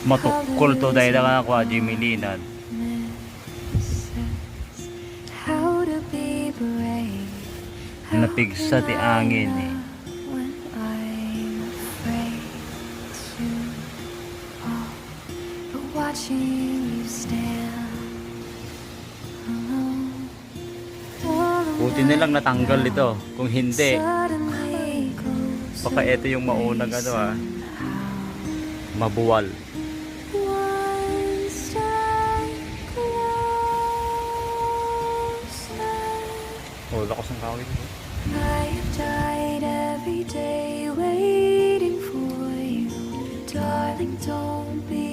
Matukol to dahil na ako Jimmy Linan. How to be brave. Napigsa ti angin eh. When I'm afraid to fall, but watching you stand alone. Buti nilang natanggal ito. Kung hindi, Suddenly baka ito yung maunang ano mabuwal. one step closer. Oh, lakas ng kawit ito. I have died every day waiting for you. Darling, don't be